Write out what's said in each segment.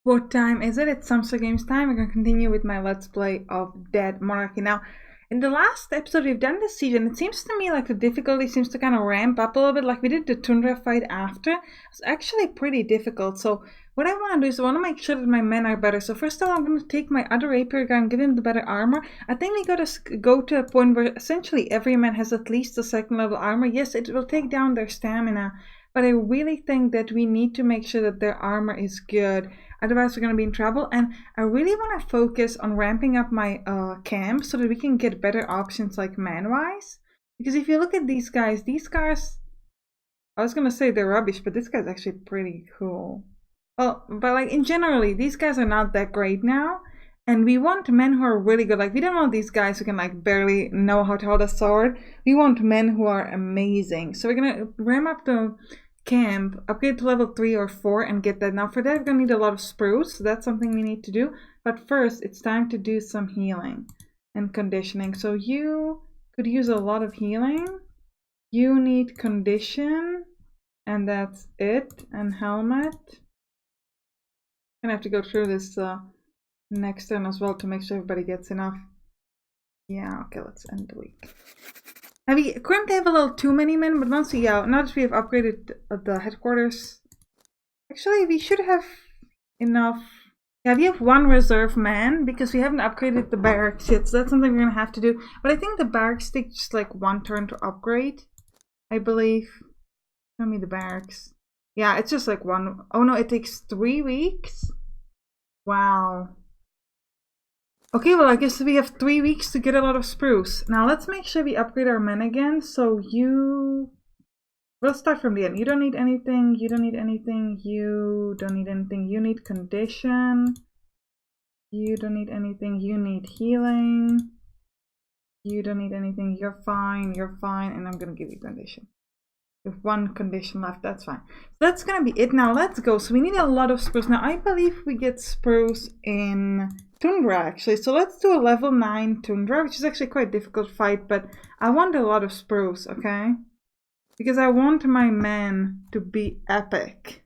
What time is it? It's Sampstra Games time. We're going to continue with my Let's Play of Dead Monarchy. Now, in the last episode, we've done this siege, and it seems to me like the difficulty seems to kind of ramp up a little bit. Like we did the Tundra fight after. It's actually pretty difficult. So what I want to do is I want to make sure that my men are better. So first of all, I'm going to take my other rapier guy and give him the better armor. I think we got to go to a point where essentially every man has at least a second level armor. Yes, it will take down their stamina, but I really think that we need to make sure that their armor is good. Otherwise, we're going to be in trouble. And I really want to focus on ramping up my camp so that we can get better options like man-wise. Because if you look at these guys, I was going to say they're rubbish, but this guy's actually pretty cool. Well, but like in generally, these guys are not that great now. And we want men who are really good. Like we don't want these guys who can like barely know how to hold a sword. We want men who are amazing. So we're going to ramp up the camp, upgrade to level 3 or 4 and get that. Now for that we're gonna need a lot of spruce, so that's something we need to do. But first it's time to do some healing and conditioning. So you could use a lot of healing. You need condition, and that's it. And helmet. I'm gonna have to go through this next turn as well to make sure everybody gets enough. Yeah, okay, let's end the week. We currently have a little too many men, but once we now that we have upgraded the headquarters, actually we should have enough. Yeah, we have one reserve man because we haven't upgraded the barracks yet, so that's something we're gonna have to do. But I think the barracks take just like one turn to upgrade, I believe. Show me the barracks. Yeah, it's just like one. Oh no, it takes 3 weeks. Wow. Okay, well I guess we have 3 weeks to get a lot of spruce. Now let's make sure we upgrade our men again. So we'll start from the end. You don't need anything, you don't need anything, you don't need anything, you need condition. You don't need anything, you need healing. You don't need anything, you're fine, and I'm gonna give you condition. We have 1 condition left, that's fine. So that's gonna be it. Now let's go. So we need a lot of spruce. Now I believe we get spruce in Tundra actually. So let's do a level 9 Tundra, which is actually quite a difficult fight, but I want a lot of spruce, okay? Because I want my men to be epic.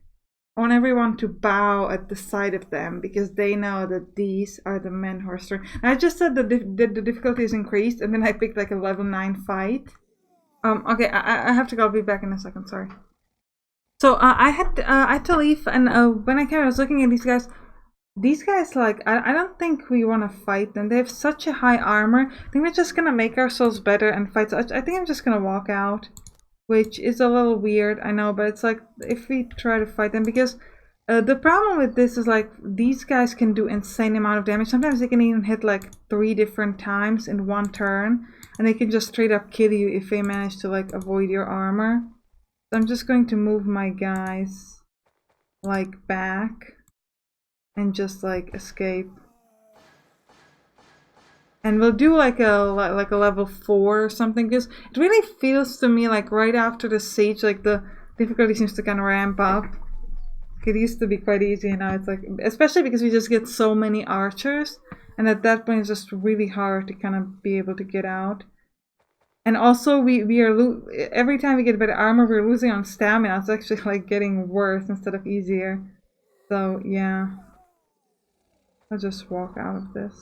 I want everyone to bow at the sight of them because they know that these are the men who are strong. I just said that the difficulty is increased, and then I picked like a level 9 fight. Okay, I have to go. I'll be back in a second. Sorry. So I had to leave, and when I came, I was looking at these guys. These guys, like, I don't think we want to fight them. They have such a high armor. I think we're just gonna make ourselves better and fight. So I think I'm just gonna walk out, which is a little weird, I know, but it's like if we try to fight them, because the problem with this is like these guys can do insane amount of damage. Sometimes they can even hit like 3 different times in 1 turn. And they can just straight up kill you if they manage to like avoid your armor. So I'm just going to move my guys like back and just like escape. And we'll do like a level 4 or something, because it really feels to me like right after the siege, like the difficulty seems to kind of ramp up. It used to be quite easy, and now it's like, especially because we just get so many archers. And at that point, it's just really hard to kind of be able to get out. And also, we are every time we get better armor, we're losing on stamina. It's actually like getting worse instead of easier. So yeah, I'll just walk out of this.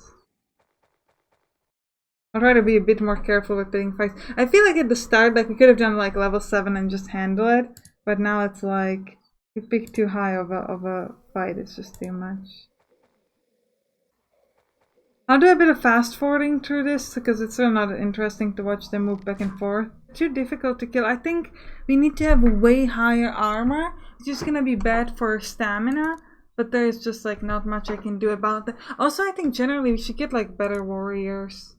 I'll try to be a bit more careful with picking fights. I feel like at the start, like we could have done like level 7 and just handle it, but now it's like we pick too high of a fight. It's just too much. I'll do a bit of fast forwarding through this because it's really not interesting to watch them move back and forth. Too difficult to kill. I think we need to have way higher armor. It's just gonna be bad for stamina, but there's just like not much I can do about that. Also, I think generally we should get like better warriors.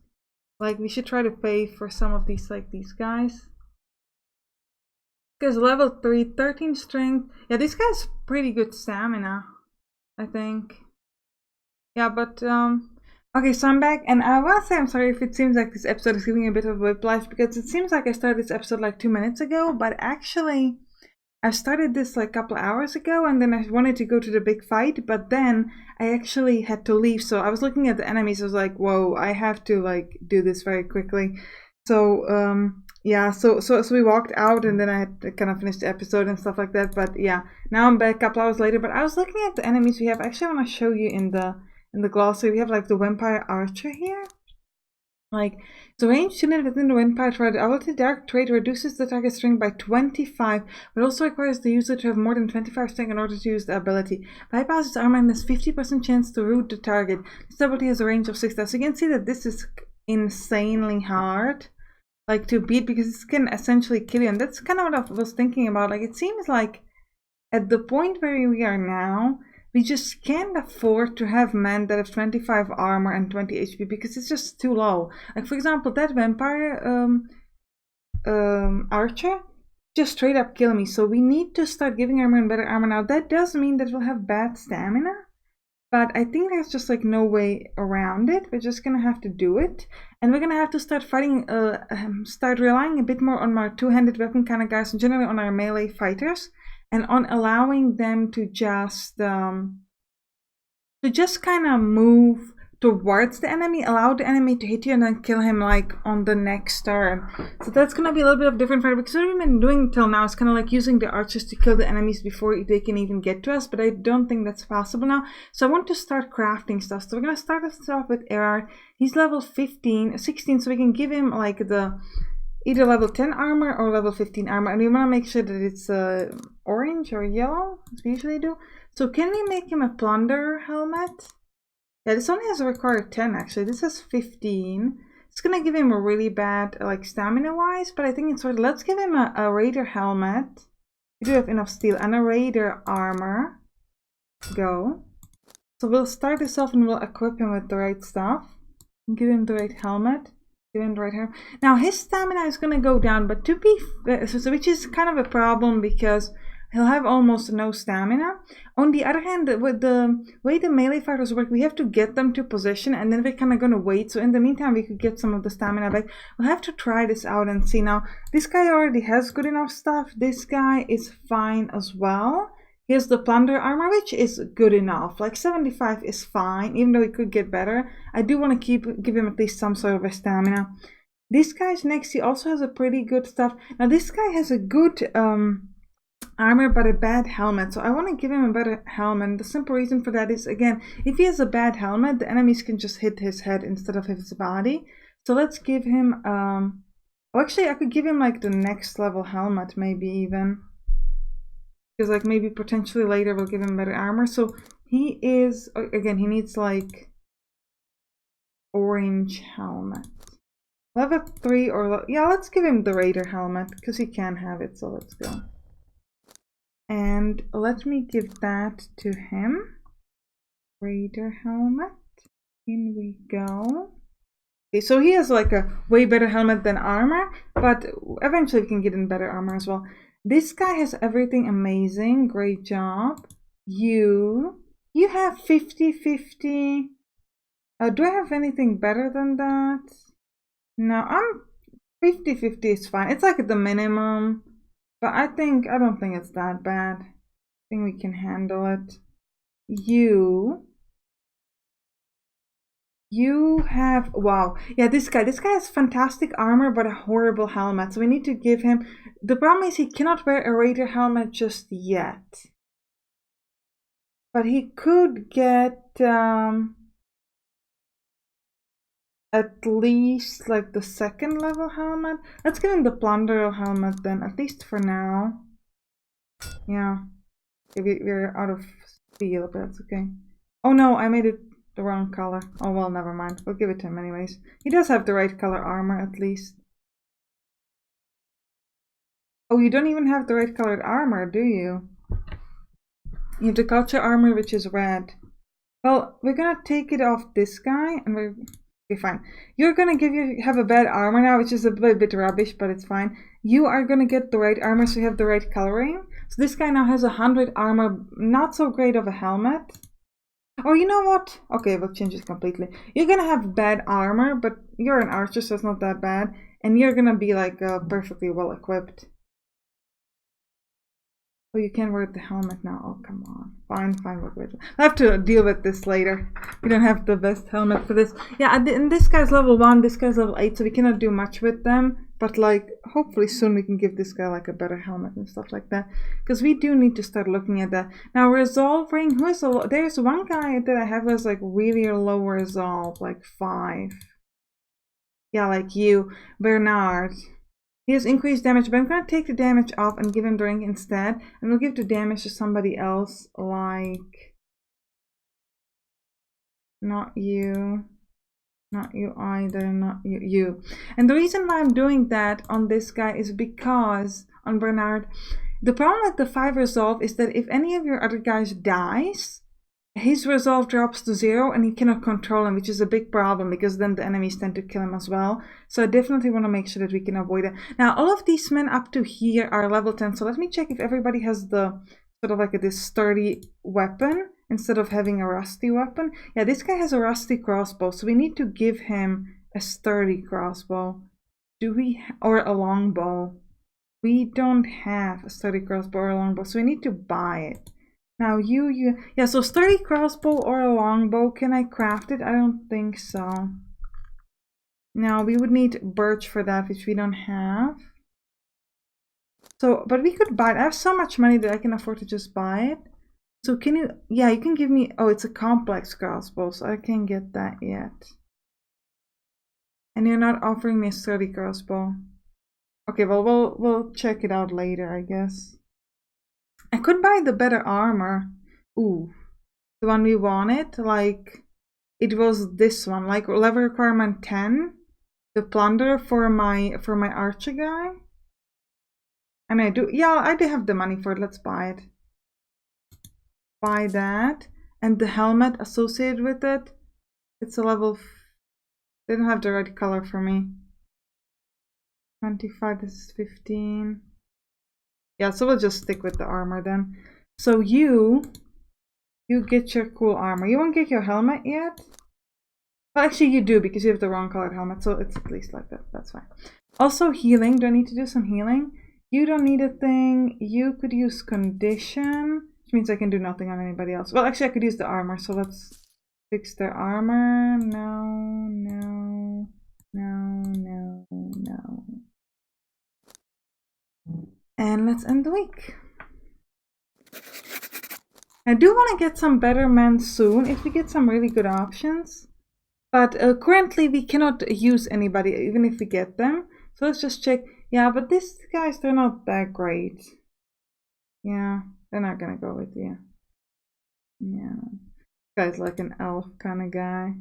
Like we should try to pay for some of these, like these guys. Because level 3, 13 strength. Yeah, this guy's pretty good stamina, I think. Yeah, but okay, so I'm back, and I want to say I'm sorry if it seems like this episode is giving a bit of whiplash, because it seems like I started this episode like 2 minutes ago, but actually I started this like a couple hours ago, and then I wanted to go to the big fight, but then I actually had to leave. So I was looking at the enemies, I was like, whoa, I have to like do this very quickly. So yeah, so we walked out, and then I had to kind of finish the episode and stuff like that. But yeah, now I'm back a couple hours later. But I was looking at the enemies we have. Actually, I want to show you in the glossary. We have like the vampire archer here. Like, the range unit within the vampire triad ability dark trait reduces the target strength by 25, but also requires the user to have more than 25 strength in order to use the ability. Bypasses armor and has 50% chance to root the target. This ability has a range of 6. So you can see that this is insanely hard, like, to beat, because it can essentially kill you. And that's kind of what I was thinking about. Like, it seems like at the point where we are now, we just can't afford to have men that have 25 armor and 20 HP because it's just too low. Like, for example, that vampire archer just straight up kill me. So we need to start giving armor and better armor now. That does mean that we'll have bad stamina, but I think there's just like no way around it. We're just gonna have to do it, and we're gonna have to start fighting, start relying a bit more on our two-handed weapon kind of guys, and generally on our melee fighters, and on allowing them to just kind of move towards the enemy, allow the enemy to hit you, and then kill him like on the next turn. So that's gonna be a little bit of different fight, because what we've been doing till now is kind of like using the archers to kill the enemies before they can even get to us, but I don't think that's possible now. So I want to start crafting stuff. So we're gonna start us off with Erard. He's level 16, so we can give him like the either level 10 armor or level 15 armor, and we want to make sure that it's orange or yellow, as we usually do. So can we make him a plunderer helmet? Yeah, this only has a required 10 actually. This has 15. It's gonna give him a really bad like stamina wise, but I think it's worth. Let's give him a raider helmet. We do have enough steel, and a raider armor. Go. So we'll start this off and we'll equip him with the right stuff. Give him the right helmet. Right here. Now his stamina is gonna go down, but to be which is kind of a problem because he'll have almost no stamina. On the other hand, with the way the melee fighters work, we have to get them to position, and then we're kind of gonna wait. So in the meantime, we could get some of the stamina back. We'll have to try this out and see. Now this guy already has good enough stuff. This guy is fine as well. Here's the plunder armor, which is good enough. Like 75 is fine, even though it could get better. I do want to give him at least some sort of a stamina. This guy's next. He also has a pretty good stuff. Now this guy has a good armor, but a bad helmet. So I want to give him a better helmet. The simple reason for that is, again, if he has a bad helmet, the enemies can just hit his head instead of his body. So let's give him, well, actually I could give him like the next level helmet, maybe even. Because like maybe potentially later we'll give him better armor. So he is, again, he needs like orange helmet. Level 3 or, yeah, let's give him the raider helmet because he can have it. So let's go. And let me give that to him. Raider helmet. In we go. Okay, so he has like a way better helmet than armor, but eventually we can get in better armor as well. This guy has everything amazing. Great job. You have 50-50. Do I have anything better than that? No, I'm 50-50 is fine. It's like at the minimum, but I don't think it's that bad. I think we can handle it. You have, wow, yeah, this guy has fantastic armor but a horrible helmet, so we need to give him, the problem is he cannot wear a raider helmet just yet, but he could get at least like the second level helmet. Let's give him the plunderer helmet then, at least for now. Yeah, we're out of steel, but that's okay. Oh no, I made it the wrong color. Oh well, never mind. We'll give it to him anyways. He does have the right color armor at least. Oh, you don't even have the right colored armor, do you? You have the culture armor, which is red. Well, we're gonna take it off this guy, and we're okay. Fine. You're gonna have a bad armor now, which is a bit rubbish, but it's fine. You are gonna get the right armor, so you have the right coloring. So this guy now has 100 armor, not so great of a helmet. Oh, you know what? Okay, we'll change it completely. You're gonna have bad armor, but you're an archer, so it's not that bad. And you're gonna be like perfectly well equipped. Oh, you can't wear the helmet now. Oh, come on. Fine, we'll wait. I'll have to deal with this later. We don't have the best helmet for this. Yeah, and this guy's level 1, this guy's level 8, so we cannot do much with them. But like, hopefully soon we can give this guy like a better helmet and stuff like that. Because we do need to start looking at that. Now, resolve ring, there's one guy that I have that's like really low resolve, like 5. Yeah, like you, Bernard. He has increased damage, but I'm going to take the damage off and give him drink instead. And we'll give the damage to somebody else, like... Not you. Not you either, not you. And the reason why I'm doing that on this guy is because, on Bernard, the problem with the 5 resolve is that if any of your other guys dies, his resolve drops to 0 and he cannot control him, which is a big problem because then the enemies tend to kill him as well. So I definitely want to make sure that we can avoid it. Now, all of these men up to here are level 10, so let me check if everybody has the sort of like this sturdy weapon instead of having a rusty weapon. Yeah, this guy has a rusty crossbow, so we need to give him a sturdy crossbow. Do we, or a longbow? We don't have a sturdy crossbow or a longbow, so we need to buy it. Now yeah, so sturdy crossbow or a longbow, can I craft it? I don't think so. Now we would need birch for that, which we don't have. So, but we could buy it. I have so much money that I can afford to just buy it. So can you, yeah, you can give me, oh, it's a complex crossbow, so I can't get that yet. And you're not offering me a sturdy crossbow. Okay, well, we'll check it out later, I guess. I could buy the better armor. Ooh, the one we wanted, like, it was this one, like level requirement 10, the plunder for my archer guy. And I do have the money for it. Let's buy it. Buy that, and the helmet associated with it. It's a level. They don't have the right color for me. 25. This is 15. Yeah, so we'll just stick with the armor then. So you get your cool armor. You won't get your helmet yet? Well, actually you do because you have the wrong colored helmet, so it's at least like that. That's fine. Also healing. Do I need to do some healing? You don't need a thing. You could use condition, which means I can do nothing on anybody else. Well, actually I could use the armor, so let's fix their armor. No. And let's end the week. I do want to get some better men soon if we get some really good options. But currently we cannot use anybody even if we get them. So let's just check. Yeah, but these guys, they're not that great. Yeah, they're not gonna go with you. Yeah. This guy's like an elf kind of guy.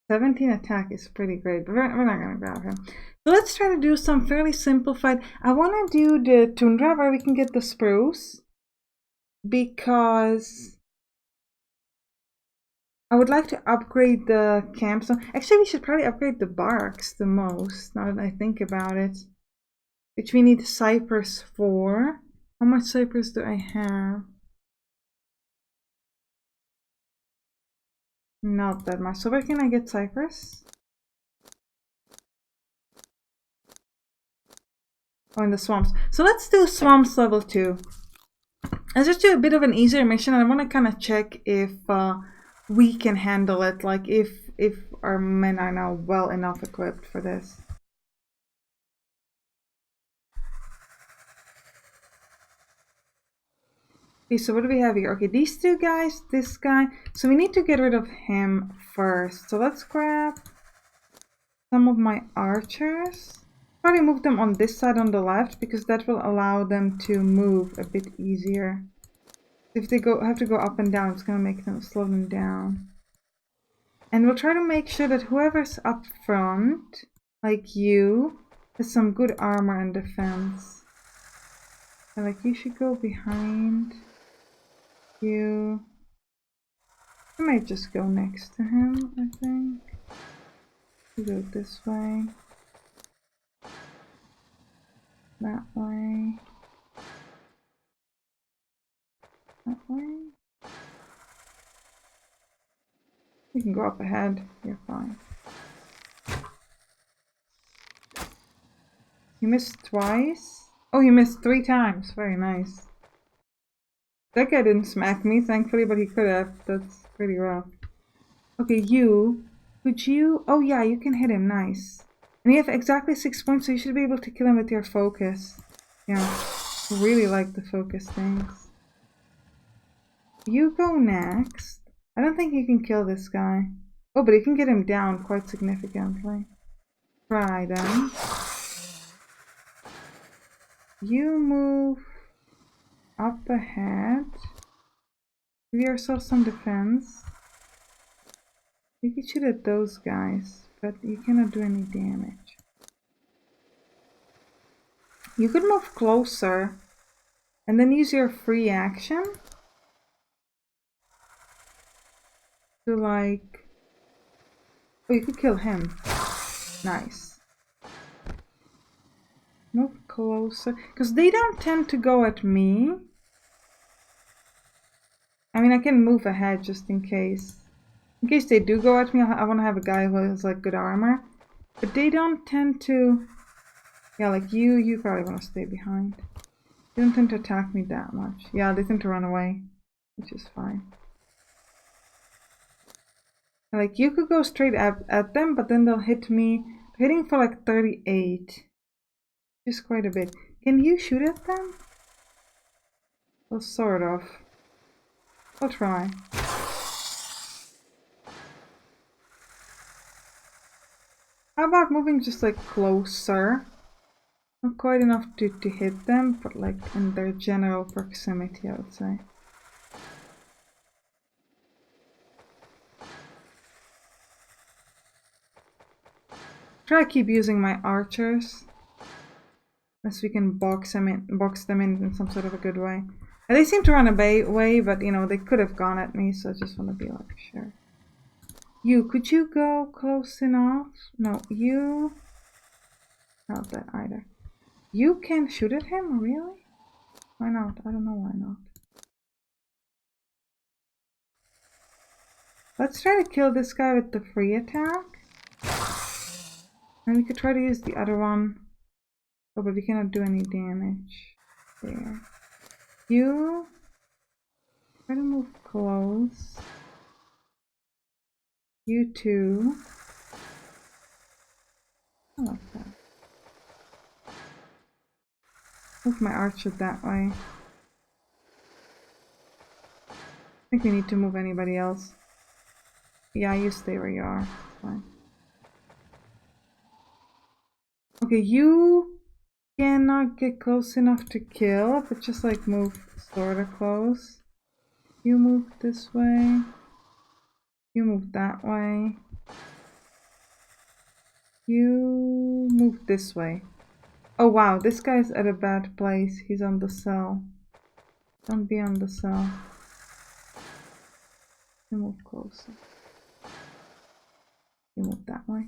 17 attack is pretty great, but we're not gonna grab him. So let's try to do some fairly simplified. I want to do the tundra where we can get the spruce, because I would like to upgrade the campstone. Actually, we should probably upgrade the barks the most, now that I think about it. Which we need cypress for. How much cypress do I have? Not that much. So where can I get cypress? Oh, in the swamps. So let's do swamps level 2. Let's just do a bit of an easier mission. I want to kind of check if we can handle it. Like if our men are now well enough equipped for this. Okay, so what do we have here? Okay, these two guys, this guy. So we need to get rid of him first. So let's grab some of my archers. Probably move them on this side on the left, because that will allow them to move a bit easier. If they have to go up and down, it's gonna make them slow them down. And we'll try to make sure that whoever's up front, like you, has some good armor and defense. And like you should go behind you. I might just go next to him, I think. You go this way. That way. That way. You can go up ahead. You're fine. You missed twice? Oh, you missed 3 times. Very nice. That guy didn't smack me, thankfully, but he could have. That's pretty rough. Okay, you. Could you? Oh yeah, you can hit him. Nice. And you have exactly 6 points, so you should be able to kill him with your focus. Yeah, really like the focus things. You go next. I don't think you can kill this guy. Oh, but you can get him down quite significantly. Try then. You move up ahead. Give yourself some defense. You can shoot at those guys, but you cannot do any damage. You could move closer and then use your free action to like... Oh, you could kill him. Nice. Move closer. Because they don't tend to go at me. I mean, I can move ahead just in case. In case they do go at me, I want to have a guy who has like good armor. But they don't tend to... Yeah, like you probably want to stay behind. They don't tend to attack me that much. Yeah, they tend to run away, which is fine. Like, you could go straight at them, but then they'll hit me. They're hitting for like 38. Which is quite a bit. Can you shoot at them? Well, sort of. I'll try. How about moving just like closer? Not quite enough to hit them, but like in their general proximity, I would say. Try to keep using my archers. Unless we can box them in some sort of a good way. And they seem to run away, but you know, they could have gone at me, so I just want to be like, sure. You, could you go close enough? No, you... Not that either. You can shoot at him? Really? Why not? I don't know why not. Let's try to kill this guy with the free attack. And we could try to use the other one. Oh, but we cannot do any damage. There. You... Try to move close. You too. I like that. Move my archer that way. I think we need to move anybody else. Yeah, you stay where you are. Fine. Okay, you cannot get close enough to kill, but just like move sorta close. You move this way. You move that way. You move this way. Oh wow, this guy's at a bad place. He's on the cell. Don't be on the cell. You move closer. You move that way.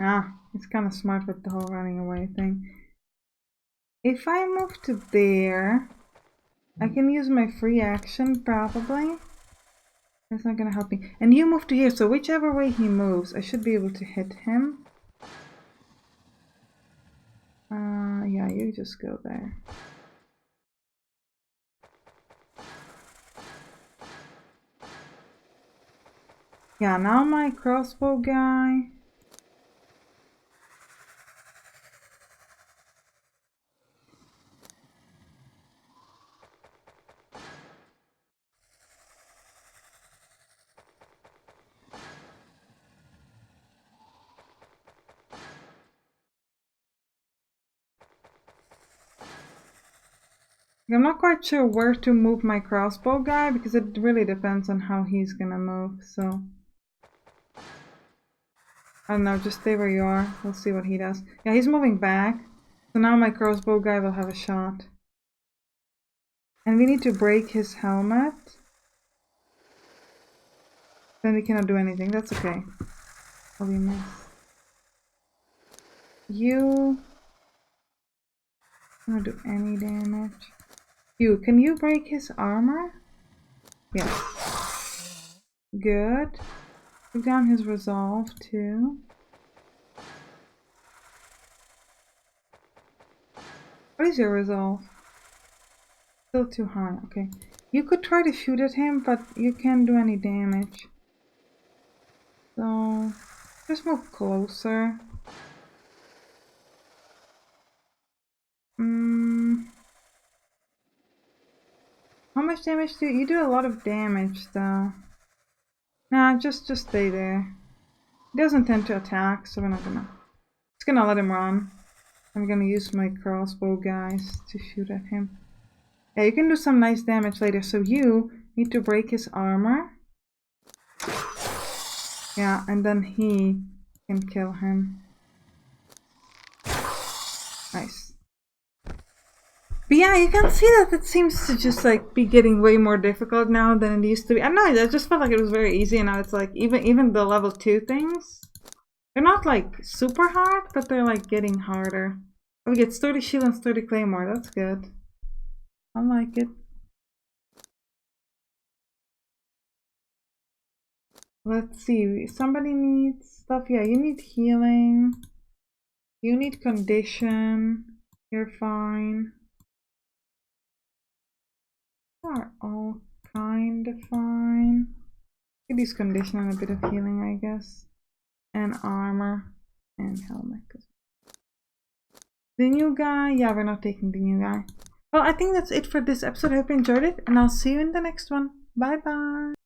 Ah, it's kind of smart with the whole running away thing. If I move to there, I can use my free action, probably. That's not gonna help me. And you move to here, so whichever way he moves, I should be able to hit him. Yeah, you just go there. Yeah, now my crossbow guy. I'm not quite sure where to move my crossbow guy because it really depends on how he's gonna move, so... I don't know, just stay where you are. We'll see what he does. Yeah, he's moving back. So now my crossbow guy will have a shot. And we need to break his helmet. Then we cannot do anything. That's okay. Oh, we missed. You... I don't do any damage. You, can you break his armor? Yes. Good. Put down his resolve too. What is your resolve? Still too high, okay. You could try to shoot at him, but you can't do any damage. So just move closer. How much damage do you do? A lot of damage though. Nah, just stay there. He doesn't tend to attack, so we're not gonna. Just gonna let him run. I'm gonna use my crossbow guys to shoot at him. Yeah, you can do some nice damage later. So you need to break his armor. Yeah, and then he can kill him. Nice. But yeah, you can see that it seems to just like be getting way more difficult now than it used to be. I don't know, I just felt like it was very easy, and now it's like even the level 2 things, they're not like super hard, but they're like getting harder. Oh, we get sturdy shield and sturdy claymore. That's good. I like it. Let's see. Somebody needs stuff. Yeah, you need healing. You need condition. You're fine. You are all kind of fine. Give these condition and a bit of healing, I guess. And armor. And helmet. The new guy? Yeah, we're not taking the new guy. Well, I think that's it for this episode. I hope you enjoyed it, and I'll see you in the next one. Bye bye!